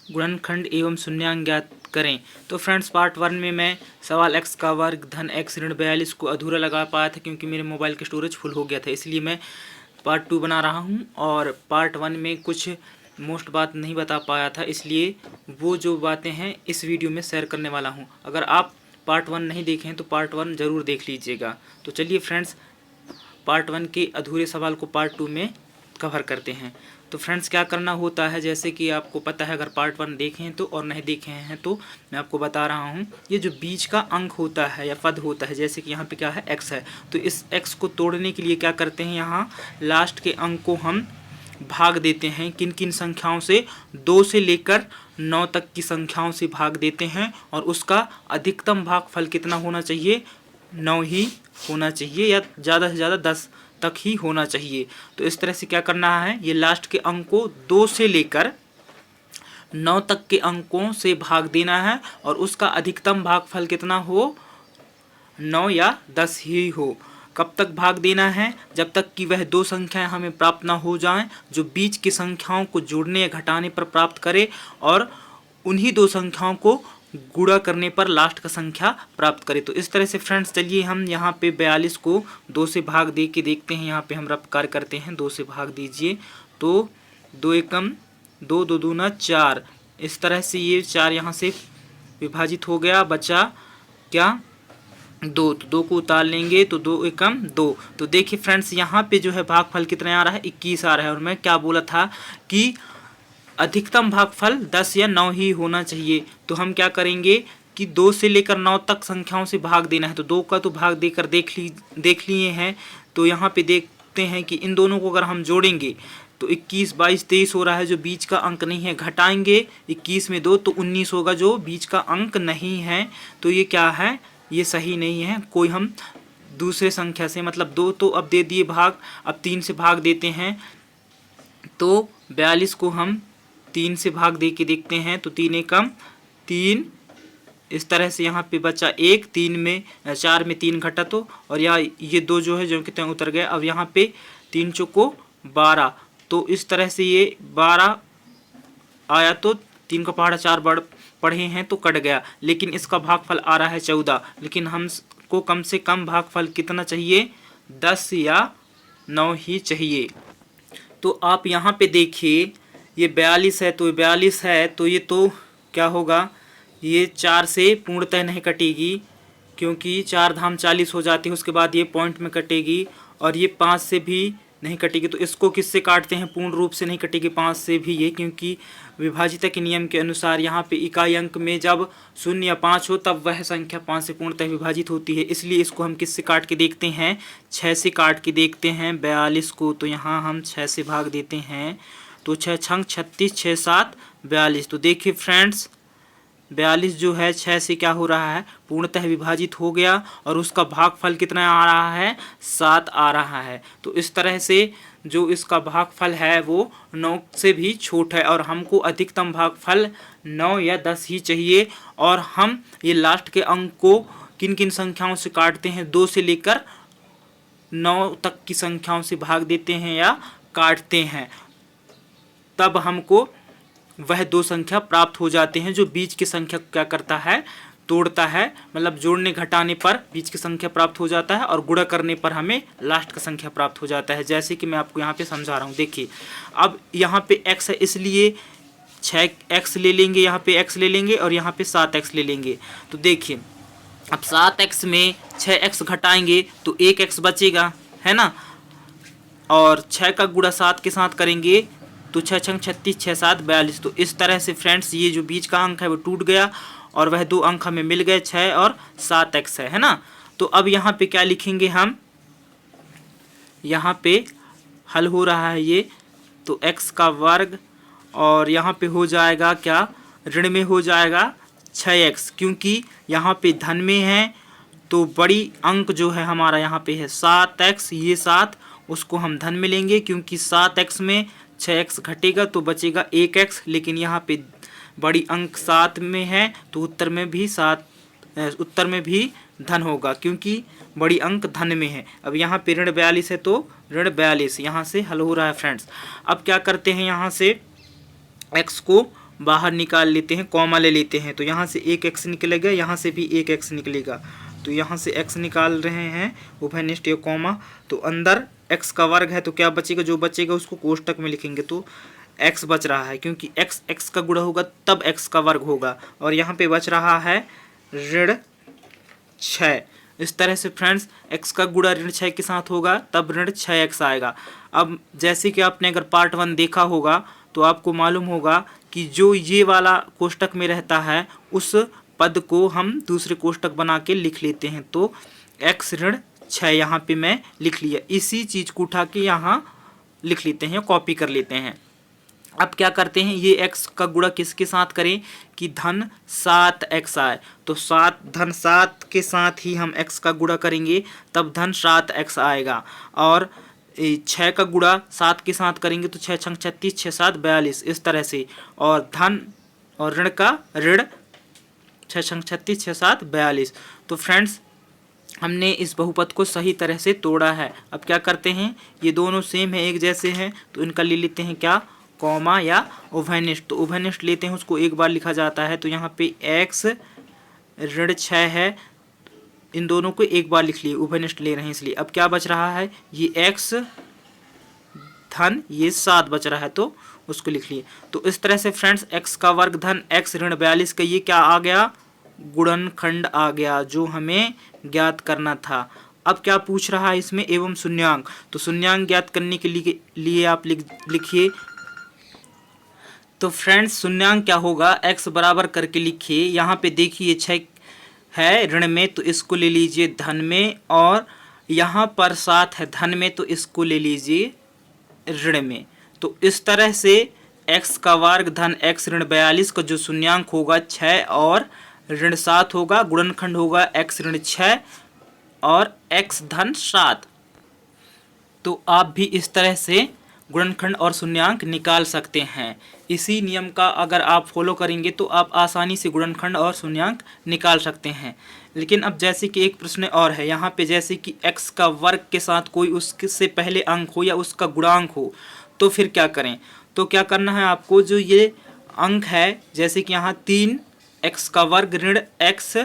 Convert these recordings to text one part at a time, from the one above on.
गुणनखंड एवं शून्यांक ज्ञात करें। तो फ्रेंड्स पार्ट 1 में मैं सवाल x का वर्ग धन x ऋण 42 को अधूरा लगा पाया था क्योंकि मेरे मोबाइल का स्टोरेज फुल हो गया था, इसलिए मैं पार्ट 2 बना रहा हूं। और पार्ट 1 में कुछ मोस्ट बात नहीं बता पाया था, इसलिए वो जो बातें हैं इस वीडियो में शेयर करने वाला हूं। अगर आप पार्ट 1 नहीं देखे हैं तो पार्ट 1 ज़रूर देख लीजिएगा। तो चलिए फ्रेंड्स पार्ट 1 के अधूरे सवाल को पार्ट 2 में कवर करते हैं। तो फ्रेंड्स क्या करना होता है, जैसे कि आपको पता है, अगर पार्ट 1 देखे हैं तो और नहीं देखे हैं तो मैं आपको बता रहा हूँ। ये जो बीच का अंक होता है या पद होता है, जैसे कि यहाँ पे क्या है x है, तो इस x को तोड़ने के लिए क्या करते हैं, यहाँ लास्ट के अंक को हम भाग देते हैं। किन किन संख्याओं से? 2 से लेकर 9 तक की संख्याओं से भाग देते हैं। और उसका अधिकतम भागफल कितना होना चाहिए? 9 ही होना चाहिए, या ज़्यादा से ज़्यादा 10 तक ही होना चाहिए। तो इस तरह से क्या करना है, ये लास्ट के अंक को 2 से लेकर 9 तक के अंकों से भाग देना है और उसका अधिकतम भागफल कितना हो? 9 या 10 ही हो। कब तक भाग देना है? जब तक कि वह दो संख्याएं हमें प्राप्त ना हो जाएं जो बीच की संख्याओं को जोड़ने या घटाने पर प्राप्त करे, और उन्हीं दो संख्याओं को गुणा करने पर लास्ट का संख्या प्राप्त करे। तो इस तरह से फ्रेंड्स चलिए हम यहाँ पे 42 को 2 से भाग दे के देखते हैं। यहाँ पे हम रफ कार्य करते हैं, 2 से भाग दीजिए तो 2 एकम 2, 2 दूना 4। इस तरह से ये 4 यहाँ से विभाजित हो गया, बचा क्या? 2। तो 2 को उतार लेंगे तो 2 एकम 2। तो देखिए फ्रेंड्स यहाँ पे जो है भागफल कितना आ रहा है? 21 आ रहा है। और मैं क्या बोला था कि अधिकतम भागफल 10 या 9 ही होना चाहिए। तो हम क्या करेंगे कि 2 से लेकर 9 तक संख्याओं से भाग देना है। तो 2 का तो भाग देकर देख लिए हैं। तो यहाँ पे देखते हैं कि इन दोनों को अगर हम जोड़ेंगे तो 21, 22, 23 हो रहा है, जो बीच का अंक नहीं है। घटाएंगे 21 में 2 तो 19 होगा, जो बीच का अंक नहीं है। तो ये क्या है? ये सही नहीं है। कोई हम दूसरे संख्या से, मतलब 2 तो अब दे दिए भाग, अब 3 से भाग देते हैं। तो 42 को हम 3 से भाग दे के देखते हैं तो 3 एकम 3। इस तरह से यहाँ पे बचा 1, 3 में 4 में 3 घटा तो, और यहाँ ये 2 जो है जो कितने उतर गए। अब यहाँ पे 3 चौको 12, तो इस तरह से ये 12 आया। तो 3 का पहाड़ा 4 पढ़े हैं तो कट गया, लेकिन इसका भागफल आ रहा है 14। लेकिन हमको कम से कम भागफल कितना चाहिए? 10 या 9 ही चाहिए। तो आप यहाँ पे देखिए ये 42 है, तो 42 है तो ये तो क्या होगा, ये 4 से पूर्णतः नहीं कटेगी क्योंकि 4 धाम 40 हो जाती है। उसके बाद ये पॉइंट में कटेगी, और ये 5 से भी नहीं कटेगी। तो इसको किससे काटते हैं? पूर्ण रूप से नहीं कटेगी 5 से भी ये, क्योंकि विभाजिता के नियम के अनुसार यहाँ पे इकाई अंक में जब 0 या 5 हो तब वह संख्या 5 से पूर्णतः विभाजित होती है। इसलिए इसको हम किससे काट के देखते हैं? 6 से काट के देखते हैं 42 को। तो यहाँ हम 6 से भाग देते हैं तो 6 छंग 36, 6 7 42। तो देखिए फ्रेंड्स 42 जो है 6 से क्या हो रहा है? पूर्णतः विभाजित हो गया, और उसका भागफल कितना आ रहा है? 7 आ रहा है। तो इस तरह से जो इसका भागफल है वो 9 से भी छोटा है, और हमको अधिकतम भागफल 9 या 10 ही चाहिए। और हम ये लास्ट के अंक को किन किन संख्याओं से काटते हैं? 2 से लेकर 9 तक की संख्याओं से भाग देते हैं या काटते हैं, तब हमको वह दो संख्या प्राप्त हो जाते हैं जो बीच की संख्या को क्या करता है? तोड़ता है। मतलब जोड़ने घटाने पर बीच की संख्या प्राप्त हो जाता है, और गुणा करने पर हमें लास्ट का संख्या प्राप्त हो जाता है। जैसे कि मैं आपको यहाँ पे समझा रहा हूँ। देखिए अब यहाँ पे x है, इसलिए 6x ले लेंगे, यहाँ पे x ले लेंगे, और यहाँ पे 7x ले लेंगे। तो देखिए अब 7x में 6x घटाएंगे तो 1x बचेगा, है ना। और 6 का गुणा 7 के साथ करेंगे तो 6 छंग 36, 6 7 42। तो इस तरह से फ्रेंड्स ये जो बीच का अंक है वो टूट गया, और वह दो अंक हमें मिल गए, 6 और 7x है ना। तो अब यहाँ पे क्या लिखेंगे हम? यहाँ पे हल हो रहा है ये, तो x का वर्ग, और यहाँ पे हो जाएगा क्या? ऋण में हो जाएगा 6x, क्योंकि यहाँ पे धन में है। तो बड़ी अंक जो है हमारा यहाँ पे है 7x, ये 7 उसको हम धन में लेंगे, क्योंकि 7x में 6x घटेगा तो बचेगा 1x। लेकिन यहाँ पे बड़ी अंक 7 में है तो उत्तर में भी धन होगा, क्योंकि बड़ी अंक धन में है। अब यहाँ पे ऋण 42 है तो ऋण 42 यहाँ से हल हो रहा है फ्रेंड्स। अब क्या करते हैं, यहाँ से x को बाहर निकाल लेते हैं, कॉमा ले लेते हैं। तो यहाँ से एक एक्स निकलेगा, यहाँ से भी एक एक्स निकलेगा। तो यहाँ से एक्स निकाल रहे हैं उभयनिष्ठ या कॉमा, तो अंदर एक्स का वर्ग है तो क्या बचेगा, जो बचेगा उसको कोष्टक में लिखेंगे। तो एक्स बच रहा है, क्योंकि एक्स एक्स का गुणा होगा तब एक्स का वर्ग होगा। और यहाँ पे बच रहा है ऋण 6। इस तरह से फ्रेंड्स एक्स का गुणा ऋण 6 के साथ होगा तब ऋण 6x आएगा। अब जैसे कि आपने अगर पार्ट 1 देखा होगा तो आपको मालूम होगा कि जो ये वाला कोष्टक में रहता है उस पद को हम दूसरे कोष्टक बना के लिख लेते हैं। तो x ऋण 6 यहाँ पे मैं लिख लिया। इसी चीज़ को उठा के यहाँ लिख लेते हैं, कॉपी कर लेते हैं। अब क्या करते हैं, ये x का गुणा किसके साथ करें कि धन 7x आए। तो धन 7 के साथ ही हम x का गुणा करेंगे तब धन 7x आएगा। और 6 का गुणा 7 के साथ करेंगे तो 6 छंग 36, 6 7 42, इस तरह से। और धन और ऋण का ऋण 6 छंग 36, 6 7 42। तो फ्रेंड्स हमने इस बहुपद को सही तरह से तोड़ा है। अब क्या करते हैं, ये दोनों सेम है, एक जैसे हैं, तो इनका ले लेते हैं क्या, कॉमा या उभयनिष्ठ। तो उभयनिष्ठ लेते हैं, उसको एक बार लिखा जाता है। तो यहाँ पे x ऋण 6 है, इन दोनों को एक बार लिख लिए, उभयनिष्ठ ले रहे हैं इसलिए। अब क्या बच रहा है, ये x धन ये 7 बच रहा है तो उसको लिख लिए। तो इस तरह से फ्रेंड्स x का वर्ग धन x ऋण 42 का ये क्या आ गया, गुणनखंड आ गया, जो हमें ज्ञात करना था। अब क्या पूछ रहा है इसमें, एवं शून्यांक। तो शून्यांक ज्ञात करने के लिए आप लिखिए। तो फ्रेंड्स शून्यांक क्या होगा, x बराबर करके लिखिए। यहाँ पे देखिए 6 है ऋण में तो इसको ले लीजिए धन में, और यहाँ पर 7 है धन में तो इसको ले लीजिए ऋण में। तो इस तरह से x का वर्ग धन x ऋण 42 का जो शून्यांक होगा 6 और ऋण 7 होगा, गुणनखंड होगा x ऋण 6 और x धन 7। तो आप भी इस तरह से गुणनखंड और शून्यांक निकाल सकते हैं। इसी नियम का अगर आप फॉलो करेंगे तो आप आसानी से गुणनखंड और शून्यांक निकाल सकते हैं। लेकिन अब जैसे कि एक प्रश्न और है यहाँ पे, जैसे कि x का वर्ग के साथ कोई उससे पहले अंक हो या उसका गुणांक हो तो फिर क्या करें। तो क्या करना है आपको, जो ये अंक है जैसे कि यहाँ 3x का वर्ग ऋण x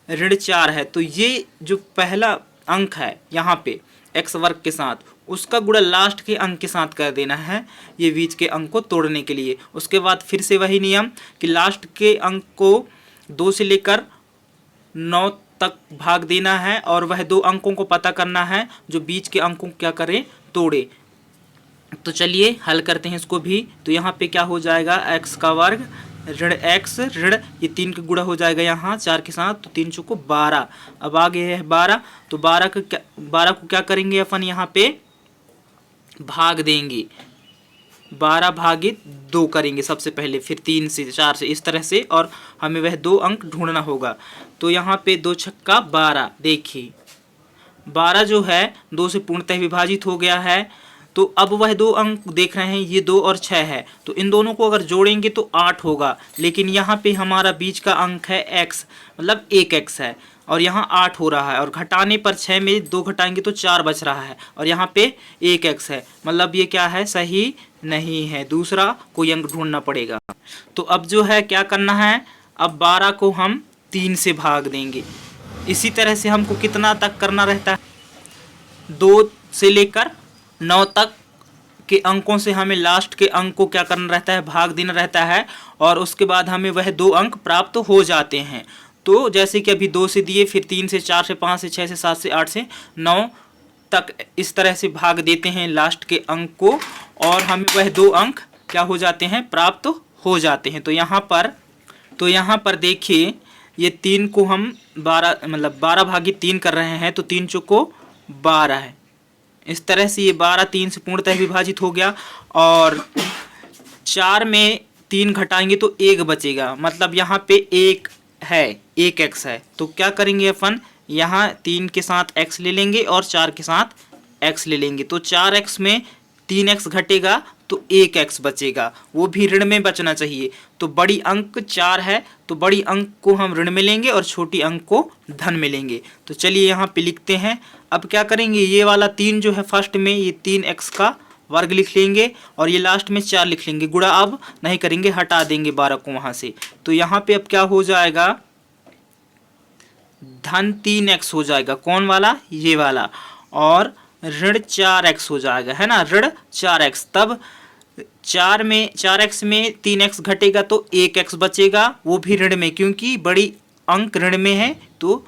ऋण 4 है, तो ये जो पहला अंक है यहाँ पे x वर्ग के साथ, उसका गुणा लास्ट के अंक के साथ कर देना है, ये बीच के अंक को तोड़ने के लिए। उसके बाद फिर से वही नियम कि लास्ट के अंक को 2 से लेकर 9 तक भाग देना है, और वह 2 अंकों को पता करना है जो बीच के अंकों को क्या करें, तोड़े। तो चलिए हल करते हैं इसको भी। तो यहाँ पे क्या हो जाएगा, x का वर्ग ऋण x ऋण ये 3 का गुणा हो जाएगा यहाँ 4 के साथ, तो 3 चौको 12। अब आगे है 12, तो 12 को क्या करेंगे अपन, यहाँ पे भाग देंगे, 12 भागित 2 करेंगे सबसे पहले, फिर 3 से 4 से, इस तरह से। और हमें वह 2 अंक ढूंढना होगा। तो यहाँ पे 2 छक्का 12, देखिए 12 जो है 2 से पूर्णतः विभाजित हो गया है। तो अब वह 2 अंक देख रहे हैं, ये 2 और 6 है, तो इन दोनों को अगर जोड़ेंगे तो 8 होगा। लेकिन यहाँ पे हमारा बीच का अंक है x, मतलब 1x है, और यहाँ 8 हो रहा है, और घटाने पर 6 में 2 घटाएंगे तो 4 बच रहा है, और यहाँ पे 1x है, मतलब ये क्या है, सही नहीं है, दूसरा कोई अंक ढूंढना पड़ेगा। तो अब जो है क्या करना है, अब 12 को हम 3 से भाग देंगे। इसी तरह से हमको कितना तक करना रहता है, 2 से लेकर 9 तक के अंकों से हमें लास्ट के अंक को क्या करना रहता है, भाग देना रहता है, और उसके बाद हमें वह 2 अंक प्राप्त हो जाते हैं। तो जैसे कि अभी 2 से दिए, फिर 3 से 4 से 5 से 6 से 7 से 8 से 9 तक इस तरह से भाग देते हैं लास्ट के अंक को, और हमें वह 2 अंक क्या हो जाते हैं, प्राप्त हो जाते हैं। तो यहाँ पर देखिए ये 3 को हम 12 मतलब 12 भागित 3 कर रहे हैं, तो 3 चौको 12 है। इस तरह से ये 12 3 से पूर्णतः विभाजित हो गया, और 4 में 3 घटाएंगे तो 1 बचेगा, मतलब यहाँ पे 1 है, 1x है। तो क्या करेंगे अपन, यहाँ 3 के साथ x ले लेंगे और 4 के साथ x ले लेंगे। तो 4x में 3x घटेगा तो 1x बचेगा, वो भी ऋण में बचना चाहिए। तो बड़ी अंक 4 है, तो बड़ी अंक को हम ऋण में लेंगे और छोटी अंक को धन में लेंगे। तो चलिए यहाँ पे लिखते हैं। अब क्या करेंगे, ये वाला 3 जो है फर्स्ट में, ये 3x का वर्ग लिख लेंगे और ये लास्ट में 4 लिख लेंगे। गुणा अब नहीं करेंगे, हटा देंगे 12 को वहां से। तो यहाँ पे अब क्या हो जाएगा, धन 3x हो जाएगा, कौन वाला, ये वाला, और ऋण 4x हो जाएगा, है ना, ऋण 4x। तब 4x में 3x घटेगा तो 1x बचेगा, वो भी ऋण में, क्योंकि बड़ी अंक ऋण में है तो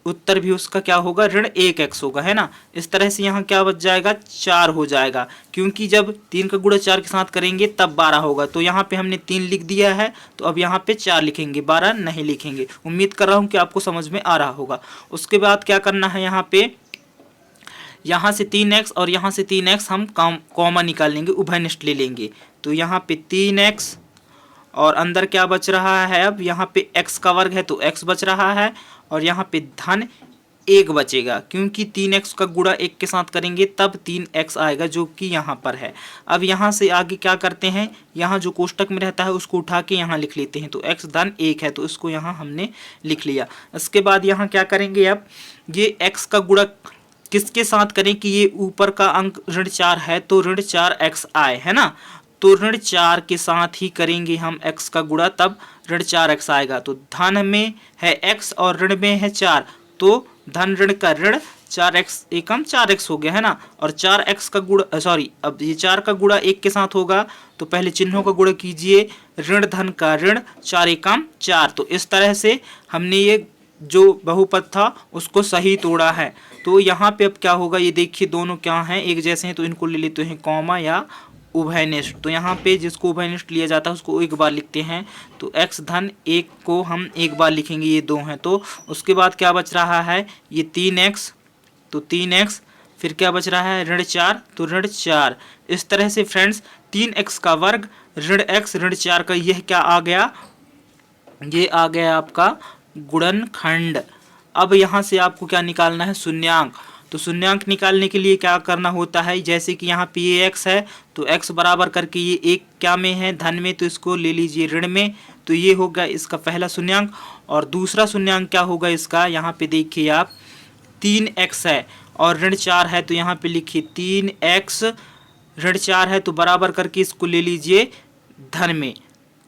उत्तर भी उसका क्या होगा, ऋण 1x होगा, है ना। इस तरह से यहाँ क्या बच जाएगा, 4 हो जाएगा, क्योंकि जब 3 का गुणा 4 के साथ करेंगे तब 12 होगा। तो यहाँ पे हमने 3 लिख दिया है, तो अब यहाँ पे 4 लिखेंगे, 12 नहीं लिखेंगे। उम्मीद कर रहा हूँ कि आपको समझ में आ रहा होगा। उसके बाद क्या करना है, यहाँ पे यहाँ से 3x और यहाँ से 3x हम कॉमा निकाल लेंगे, उभयनिष्ठ ले लेंगे। तो यहाँ पे 3x और अंदर क्या बच रहा है, अब यहाँ पे x का वर्ग है तो x बच रहा है, और यहाँ पे धन 1 बचेगा, क्योंकि 3x का गुणा 1 के साथ करेंगे तब 3x आएगा, जो कि यहाँ पर है। अब यहाँ से आगे क्या करते हैं, यहाँ जो कोष्टक में रहता है उसको उठा के यहाँ लिख लेते हैं। तो x धन 1 है तो इसको यहाँ हमने लिख लिया। इसके बाद यहाँ क्या करेंगे, अब ये x का गुणा किसके साथ करें कि ये ऊपर का अंक ऋण 4 है तो ऋण 4x आए, है ना। तो ऋण 4 के साथ ही करेंगे हम x का गुणा, तब ऋण 4x आएगा। तो धन में है x और ऋण में है 4, तो धन ऋण का ऋण 4x एकम 4x हो गया, है ना। और 4x का गुणा अब ये 4 का गुणा 1 के साथ होगा, तो पहले चिन्हों का गुणा कीजिए, ऋण धन का ऋण 4 एकम 4। तो इस तरह से हमने ये जो बहुपद था उसको सही तोड़ा है। तो यहाँ पे अब क्या होगा, ये देखिए दोनों क्या हैं, एक जैसे हैं, तो इनको ले लेते हैं कॉमा या उभयनिष्ठ। तो यहाँ पे जिसको उभयनिष्ठ लिया जाता है उसको एक बार लिखते हैं, तो x धन 1 को हम एक बार लिखेंगे, ये 2 हैं। तो उसके बाद क्या बच रहा है, ये 3x, तो 3x, फिर क्या बच रहा है, ऋण 4, तो ऋण 4। इस तरह से फ्रेंड्स 3x का वर्ग ऋण x ऋण 4 का, यह क्या आ गया, ये आ गया आपका गुणनखंड। अब यहाँ से आपको क्या निकालना है, शून्यांक। तो शून्यांक निकालने के लिए क्या करना होता है, जैसे कि यहाँ पे ये x है तो x बराबर करके ये एक क्या में है, धन में, तो इसको ले लीजिए ऋण में। तो ये होगा इसका पहला शून्यांक। और दूसरा शून्यांक क्या होगा इसका, यहाँ पे देखिए आप 3x है और ऋण 4 है, तो यहाँ पे लिखिए 3x, ऋण 4 है तो बराबर करके इसको ले लीजिए धन में,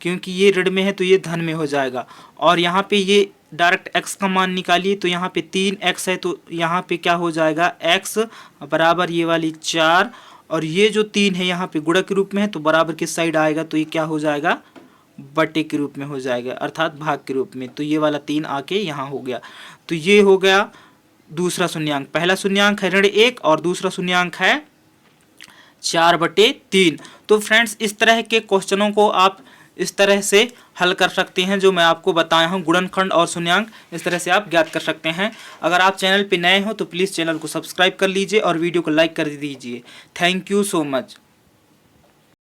क्योंकि ये ऋण में है तो ये धन में हो जाएगा। और यहाँ पे ये डायरेक्ट x का मान निकालिए, तो यहाँ पे 3x है तो यहाँ पे क्या हो जाएगा, x बराबर ये वाली 4, और ये जो 3 है यहाँ पे गुणा के रूप में है तो बराबर किस साइड आएगा, तो ये क्या हो जाएगा, बटे के रूप में हो जाएगा, अर्थात भाग के रूप में। तो ये वाला 3 आके यहाँ हो गया। तो ये हो गया दूसरा शून्यांक। पहला शून्यांक है ऋण 1 और दूसरा शून्यांक है 4/3। तो फ्रेंड्स इस तरह के क्वेश्चनों को आप इस तरह से हल कर सकते हैं, जो मैं आपको बताया हूं, गुणनखंड और शून्यांक इस तरह से आप ज्ञात कर सकते हैं। अगर आप चैनल पे नए हो तो प्लीज़ चैनल को सब्सक्राइब कर लीजिए और वीडियो को लाइक कर दीजिए। Thank you so much.